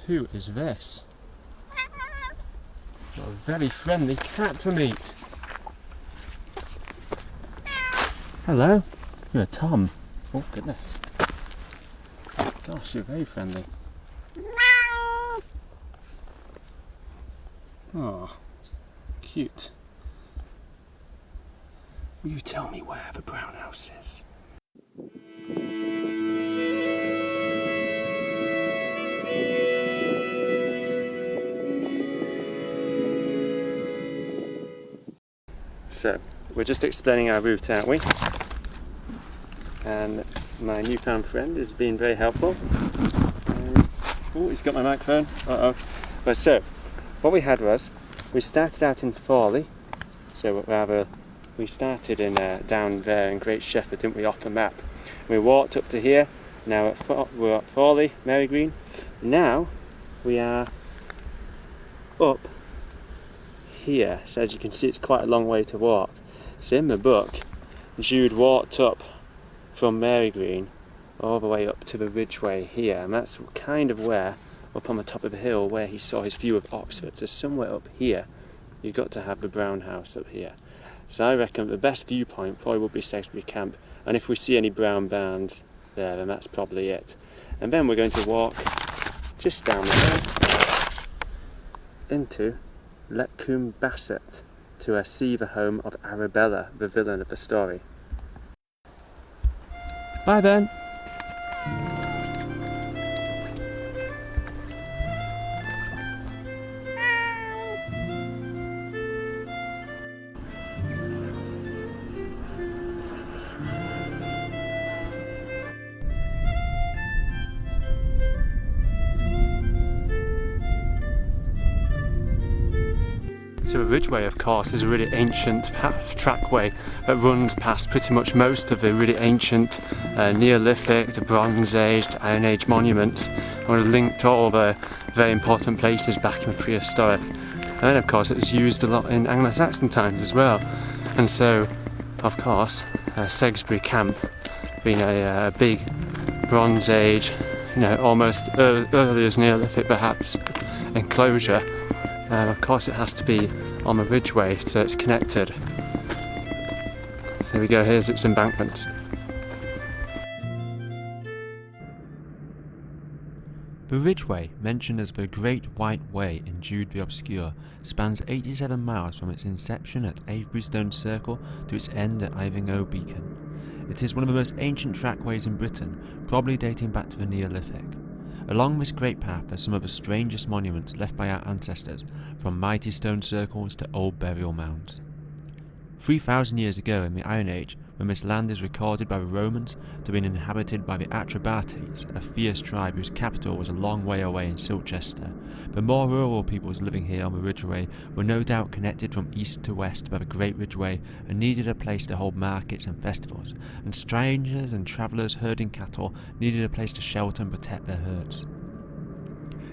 Who is this? A very friendly cat to meet. Hello, you're Tom. Oh goodness. Gosh, you're very friendly. Oh, cute. Will you tell me where the brown house is? So, we're just explaining our route, aren't we? And my newfound friend has been very helpful. Oh, he's got my microphone. Uh-oh. But so, what we had was, we started out in Fawley. So rather, we started in down there in Great Shefford, didn't we, off the map. We walked up to here. Now we're at Fawley, Mary Green. Now we are up here. So as you can see, it's quite a long way to walk. So in the book, Jude walked up from Mary Green all the way up to the Ridgeway here, and that's kind of where, up on the top of the hill, where he saw his view of Oxford. So somewhere up here, you've got to have the brown house up here. So I reckon the best viewpoint probably will be Sexbury Camp, and if we see any brown barns there, then that's probably it. And then we're going to walk just down the hill into Letcombe Bassett to see the home of Arabella, the villain of the story. Bye then! So the Ridgeway, of course, is a really ancient trackway that runs past pretty much most of the really ancient Neolithic, the Bronze Age, the Iron Age monuments, and we're linked to all the very important places back in the prehistoric. And then, of course, it was used a lot in Anglo-Saxon times as well. And so, of course, Sexbury Camp being a big Bronze Age, you know, almost early as Neolithic perhaps, enclosure. Of course it has to be on the Ridgeway, so it's connected. So here we go, here's its embankments. The Ridgeway, mentioned as the Great White Way in Jude the Obscure, spans 87 miles from its inception at Averystone Circle to its end at Ivinghoe Beacon. It is one of the most ancient trackways in Britain, probably dating back to the Neolithic. Along this great path are some of the strangest monuments left by our ancestors, from mighty stone circles to old burial mounds. 3,000 years ago in the Iron Age, when this land is recorded by the Romans to have been inhabited by the Atrebates, a fierce tribe whose capital was a long way away in Silchester, the more rural peoples living here on the Ridgeway were no doubt connected from east to west by the Great Ridgeway and needed a place to hold markets and festivals, and strangers and travellers herding cattle needed a place to shelter and protect their herds.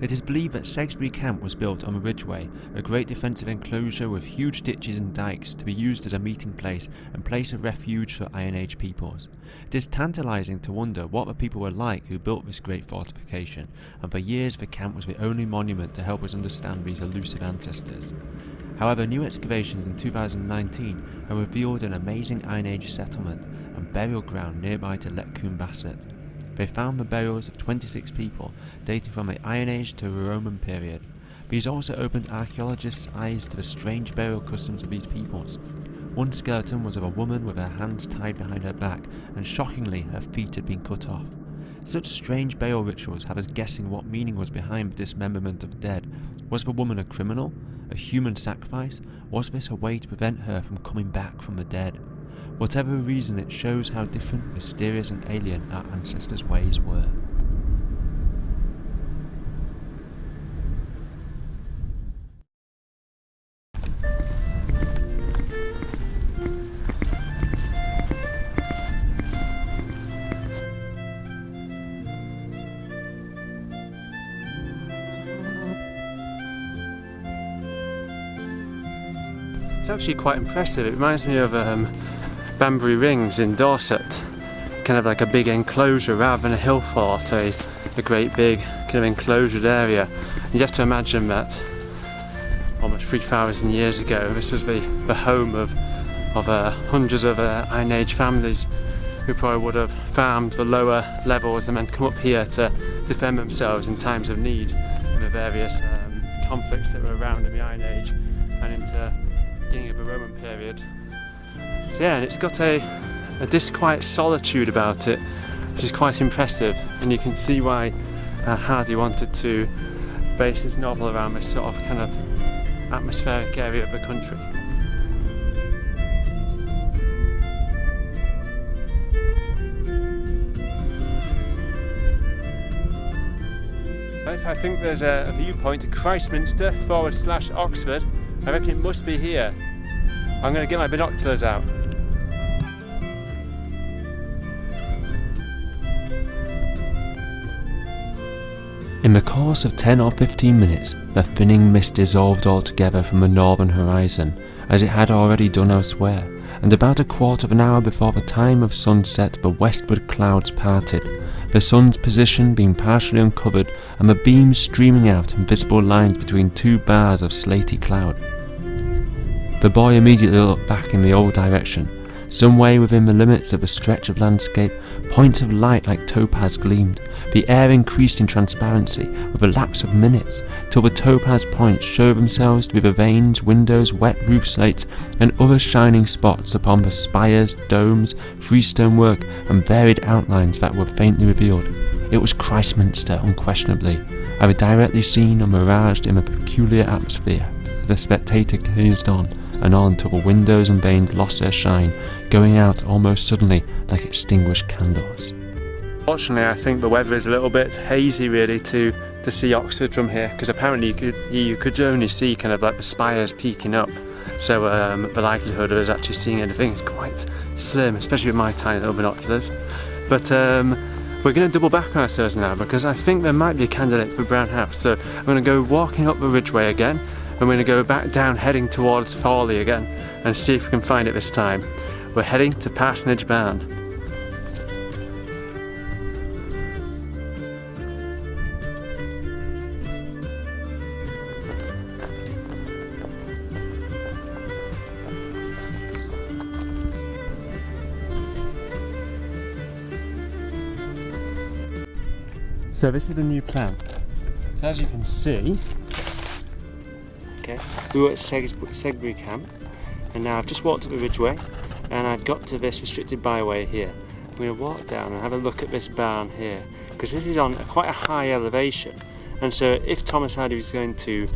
It is believed that Sexbury Camp was built on the Ridgeway, a great defensive enclosure with huge ditches and dykes to be used as a meeting place and place of refuge for Iron Age peoples. It is tantalising to wonder what the people were like who built this great fortification, and for years the camp was the only monument to help us understand these elusive ancestors. However, new excavations in 2019 have revealed an amazing Iron Age settlement and burial ground nearby to Letcombe Bassett. They found the burials of 26 people, dating from the Iron Age to the Roman period. These also opened archaeologists' eyes to the strange burial customs of these peoples. One skeleton was of a woman with her hands tied behind her back, and shockingly, her feet had been cut off. Such strange burial rituals have us guessing what meaning was behind the dismemberment of the dead. Was the woman a criminal? A human sacrifice? Was this a way to prevent her from coming back from the dead? Whatever the reason, it shows how different, mysterious and alien our ancestors' ways were. It's actually quite impressive. It reminds me of Banbury Rings in Dorset, kind of like a big enclosure rather than a hill fort, a a great big kind of enclosed area. And you have to imagine that almost 3,000 years ago this was the home of hundreds of Iron Age families who probably would have farmed the lower levels and then come up here to defend themselves in times of need in the various conflicts that were around in the Iron Age and into the beginning of the Roman period. So yeah, and it's got a disquiet solitude about it, which is quite impressive, and you can see why Hardy wanted to base his novel around this sort of kind of atmospheric area of the country. If I think there's a viewpoint at Christminster / Oxford, I reckon it must be here. I'm going to get my binoculars out. In the course of 10 or 15 minutes, the thinning mist dissolved altogether from the northern horizon, as it had already done elsewhere, and about a quarter of an hour before the time of sunset the westward clouds parted, the sun's position being partially uncovered and the beams streaming out in visible lines between two bars of slaty cloud. The boy immediately looked back in the old direction. Some way within the limits of a stretch of landscape, points of light like topaz gleamed. The air increased in transparency with a lapse of minutes, till the topaz points showed themselves to be the vanes, windows, wet roof slates, and other shining spots upon the spires, domes, freestone work, and varied outlines that were faintly revealed. It was Christminster, unquestionably, either directly seen or miraged in a peculiar atmosphere. The spectator gazed on and on till the windows and vanes lost their shine, going out almost suddenly like extinguished candles. Fortunately, I think the weather is a little bit hazy really to see Oxford from here, because apparently you could only see kind of like the spires peeking up, so the likelihood of us actually seeing anything is quite slim, especially with my tiny little binoculars. But we're going to double back on ourselves now, because I think there might be a candidate for Brown House. So I'm going to go walking up the Ridgeway again, and we're going to go back down heading towards Farley again and see if we can find it this time. We're heading to Parsonage Barn. So this is the new plan. So as you can see, we were at Segbury Camp, and now I've just walked up the Ridgeway and I've got to this restricted byway here. I'm going to walk down and have a look at this barn here, because this is on quite a high elevation, and so if Thomas Hardy was going to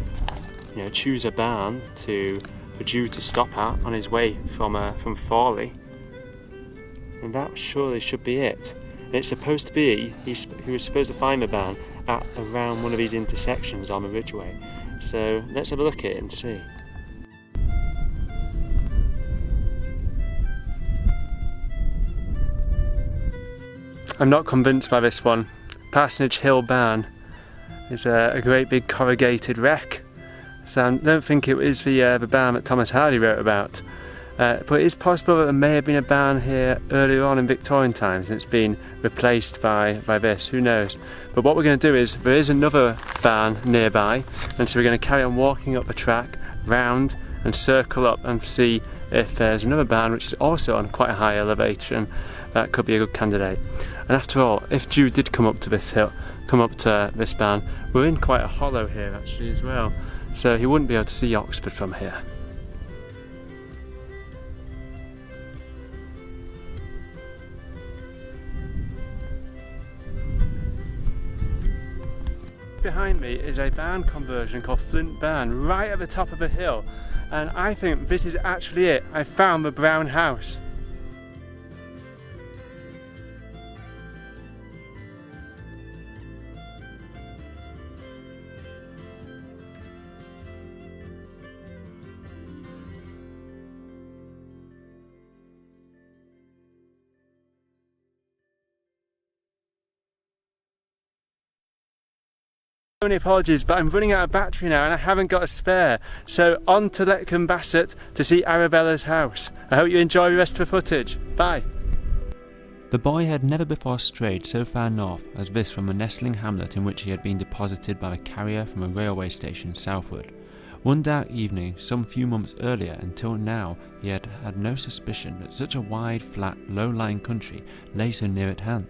choose a barn for Jude to stop at on his way from Farley, then that surely should be it. And it's supposed to be, he was supposed to find the barn at around one of these intersections on the Ridgeway. So let's have a look at it and see. I'm not convinced by this one. Parsonage Hill Barn is a great big corrugated wreck. So I don't think it is the barn that Thomas Hardy wrote about. But it is possible that there may have been a barn here earlier on in Victorian times and it's been replaced by this, who knows. But what we're going to do is, there is another barn nearby, and so we're going to carry on walking up the track, round and circle up and see if there's another barn which is also on quite a high elevation. That could be a good candidate. And after all, if Jude did come up to this hill, come up to this barn, we're in quite a hollow here actually as well, so he wouldn't be able to see Oxford from here. Behind me is a barn conversion called Flint Barn, right at the top of a hill, and I think this is actually it. I found the Brown House. Many apologies, but I'm running out of battery now and I haven't got a spare, so on to Letcombe Bassett to see Arabella's house. I hope you enjoy the rest of the footage. Bye. The boy had never before strayed so far north as this from a nestling hamlet in which he had been deposited by a carrier from a railway station southward. One dark evening, some few months earlier, until now he had had no suspicion that such a wide, flat, low-lying country lay so near at hand,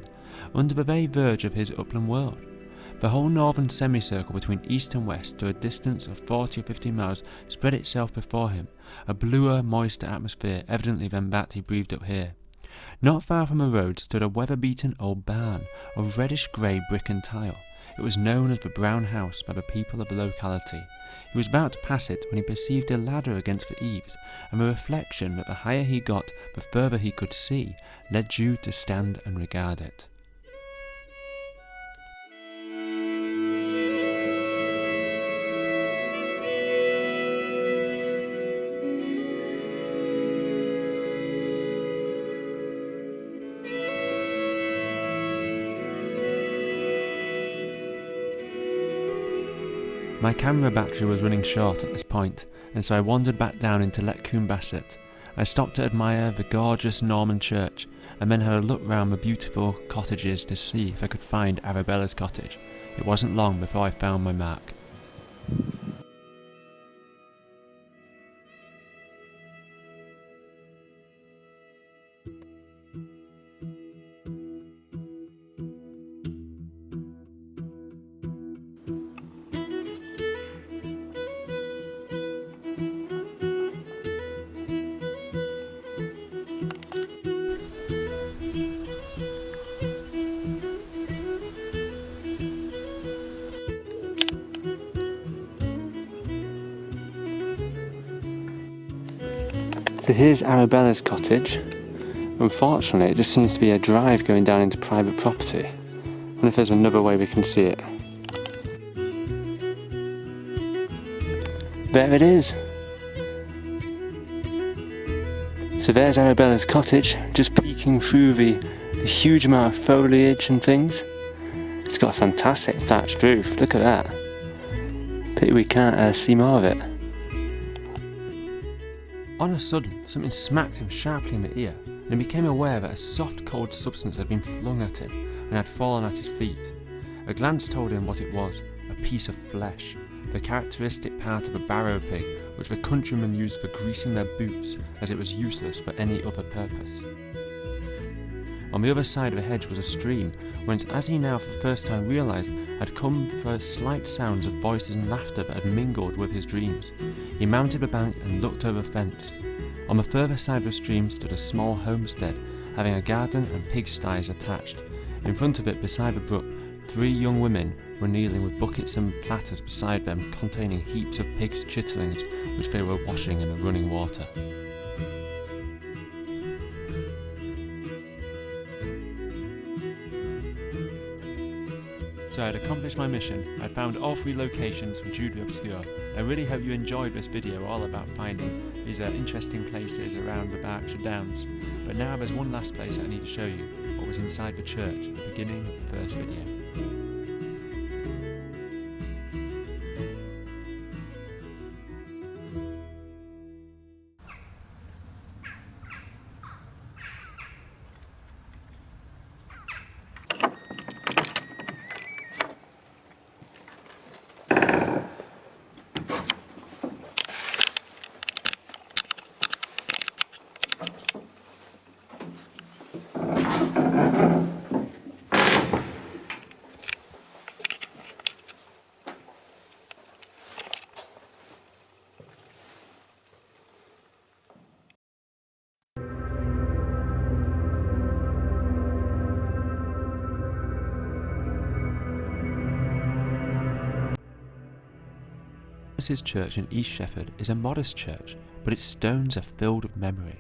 under the very verge of his upland world. The whole northern semicircle between east and west, to a distance of 40 or 50 miles, spread itself before him, a bluer, moister atmosphere evidently than that he breathed up here. Not far from the road stood a weather-beaten old barn of reddish-grey brick and tile. It was known as the Brown House by the people of the locality. He was about to pass it when he perceived a ladder against the eaves, and the reflection that the higher he got, the further he could see, led Jude to stand and regard it. My camera battery was running short at this point, and so I wandered back down into Letcombe Bassett. I stopped to admire the gorgeous Norman church, and then had a look round the beautiful cottages to see if I could find Arabella's cottage. It wasn't long before I found my mark. So here's Arabella's cottage. Unfortunately, it just seems to be a drive going down into private property. I wonder if there's another way we can see it. There it is! So there's Arabella's cottage, just peeking through the huge amount of foliage and things. It's got a fantastic thatched roof, look at that. Pity we can't see more of it. On a sudden, something smacked him sharply in the ear, and he became aware that a soft, cold substance had been flung at him and had fallen at his feet. A glance told him what it was, a piece of flesh, the characteristic part of a barrow pig which the countrymen used for greasing their boots, as it was useless for any other purpose. On the other side of the hedge was a stream, whence, as he now for the first time realised, had come the slight sounds of voices and laughter that had mingled with his dreams. He mounted the bank and looked over the fence. On the further side of the stream stood a small homestead, having a garden and pigsties attached. In front of it, beside the brook, 3 young women were kneeling with buckets and platters beside them containing heaps of pigs' chitterlings which they were washing in the running water. So I had accomplished my mission. I found all 3 locations from Jude the Obscure. I really hope you enjoyed this video all about finding these interesting places around the Berkshire Downs. But now there's one last place I need to show you, what was inside the church at the beginning of the first video. His church in East Shefford is a modest church, but its stones are filled with memory.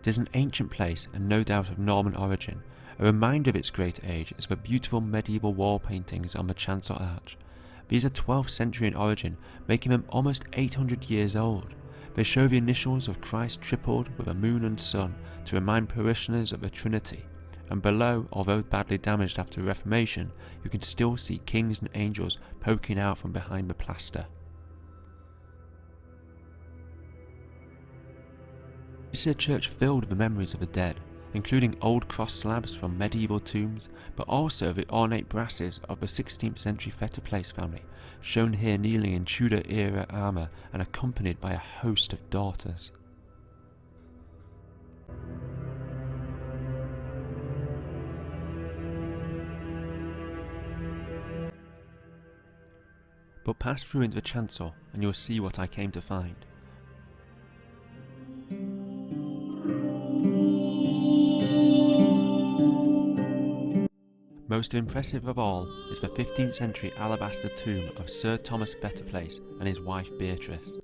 It is an ancient place and no doubt of Norman origin. A reminder of its great age is the beautiful medieval wall paintings on the chancel arch. These are 12th century in origin, making them almost 800 years old. They show the initials of Christ tripled with a moon and sun to remind parishioners of the Trinity. And below, although badly damaged after the Reformation, you can still see kings and angels poking out from behind the plaster. This is a church filled with the memories of the dead. including old cross slabs from medieval tombs, but also the ornate brasses of the 16th century Fettiplace family, shown here kneeling in Tudor era armour and accompanied by a host of daughters. But pass through into the chancel and you'll see what I came to find. Most impressive of all is the 15th century alabaster tomb of Sir Thomas Fettiplace and his wife Beatrice.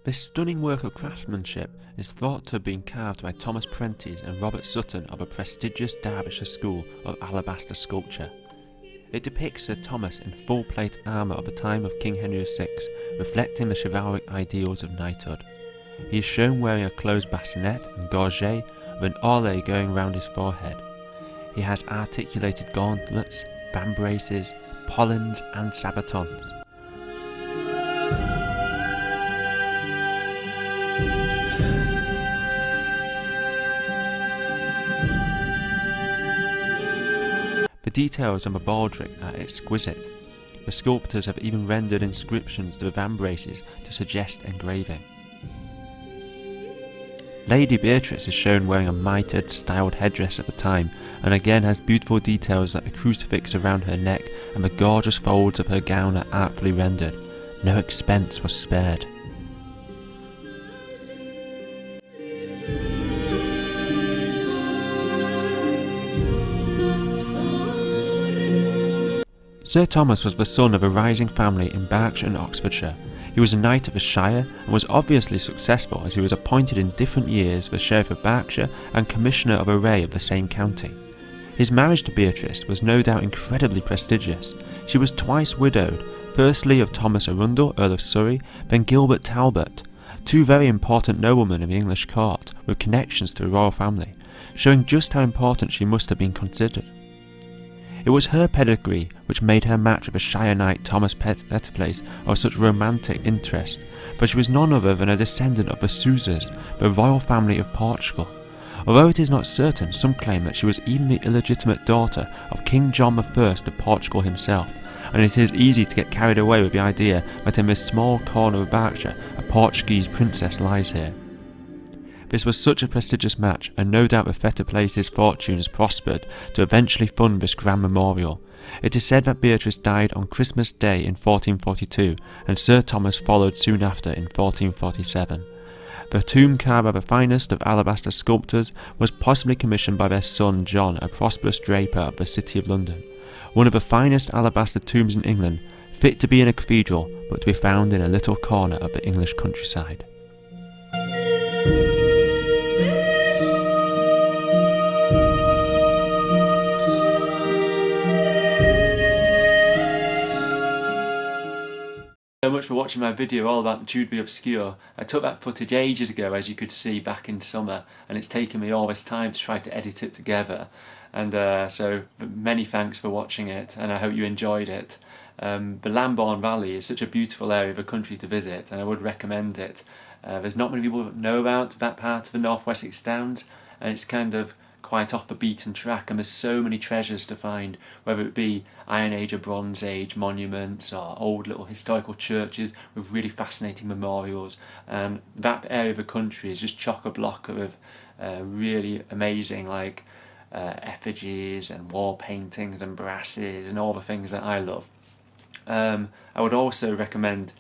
This stunning work of craftsmanship is thought to have been carved by Thomas Prentice and Robert Sutton of a prestigious Derbyshire school of alabaster sculpture. It depicts Sir Thomas in full plate armour of the time of King Henry VI, reflecting the chivalric ideals of knighthood. He is shown wearing a closed bassinet and gorget with an orlay going round his forehead. He has articulated gauntlets, vambraces, pollens and sabatons. The details on the baldric are exquisite. The sculptors have even rendered inscriptions to the vambraces to suggest engraving. Lady Beatrice is shown wearing a mitred styled headdress at the time, and again has beautiful details like the crucifix around her neck and the gorgeous folds of her gown are artfully rendered. No expense was spared. Sir Thomas was the son of a rising family in Berkshire and Oxfordshire. He was a knight of the Shire and was obviously successful as he was appointed in different years the Sheriff of Berkshire and Commissioner of Array of the same county. His marriage to Beatrice was no doubt incredibly prestigious. She was twice widowed, firstly of Thomas Arundel, Earl of Surrey, then Gilbert Talbot, two very important noblemen in the English court with connections to the royal family, showing just how important she must have been considered. It was her pedigree which made her match with the Shire knight Thomas Fettiplace of such romantic interest, for she was none other than a descendant of the Sousas, the royal family of Portugal. Although it is not certain, some claim that she was even the illegitimate daughter of King John I of Portugal himself, and it is easy to get carried away with the idea that in this small corner of Berkshire a Portuguese princess lies here. This was such a prestigious match, and no doubt the Fettiplace's fortunes prospered to eventually fund this grand memorial. It is said that Beatrice died on Christmas Day in 1442, and Sir Thomas followed soon after in 1447. The tomb carved by the finest of alabaster sculptors was possibly commissioned by their son John, a prosperous draper of the City of London. One of the finest alabaster tombs in England, fit to be in a cathedral, but to be found in a little corner of the English countryside. So much for watching my video all about Jude the Obscure. I took that footage ages ago, as you could see, back in summer, and it's taken me all this time to try to edit it together, and so many thanks for watching it, and I hope you enjoyed it. The Lambourn Valley is such a beautiful area of the country to visit, and I would recommend it. There's not many people that know about that part of the North Wessex Downs, and it's kind of quite off the beaten track, and there's so many treasures to find, whether it be Iron Age or Bronze Age monuments or old little historical churches with really fascinating memorials. That area of the country is just chock-a-block with really amazing effigies and wall paintings and brasses and all the things that I love. I would also recommend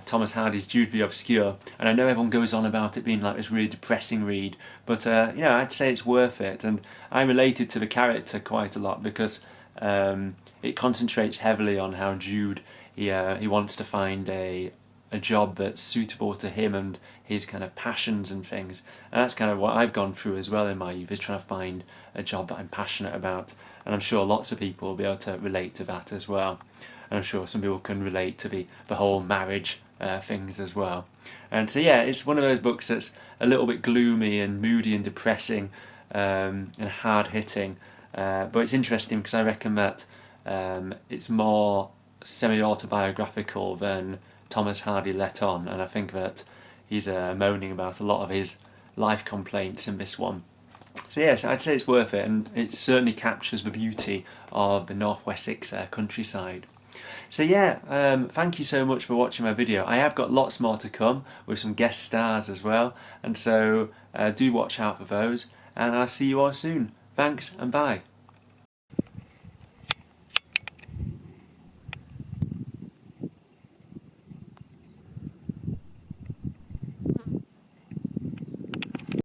Thomas Hardy's Jude the Obscure, and I know everyone goes on about it being like this really depressing read, but I'd say it's worth it, and I related to the character quite a lot because it concentrates heavily on how Jude he wants to find a job that's suitable to him and his kind of passions and things, and that's kind of what I've gone through as well in my youth, is trying to find a job that I'm passionate about, and I'm sure lots of people will be able to relate to that as well. And I'm sure some people can relate to the whole marriage things as well. And so yeah, it's one of those books that's a little bit gloomy and moody and depressing and hard-hitting, but it's interesting because I reckon that it's more semi-autobiographical than Thomas Hardy let on, and I think that he's moaning about a lot of his life complaints in this one. So yes, I'd say it's worth it, and it certainly captures the beauty of the North Wessex countryside. So yeah, thank you so much for watching my video. I have got lots more to come with some guest stars as well, and so do watch out for those, and I'll see you all soon. Thanks and bye.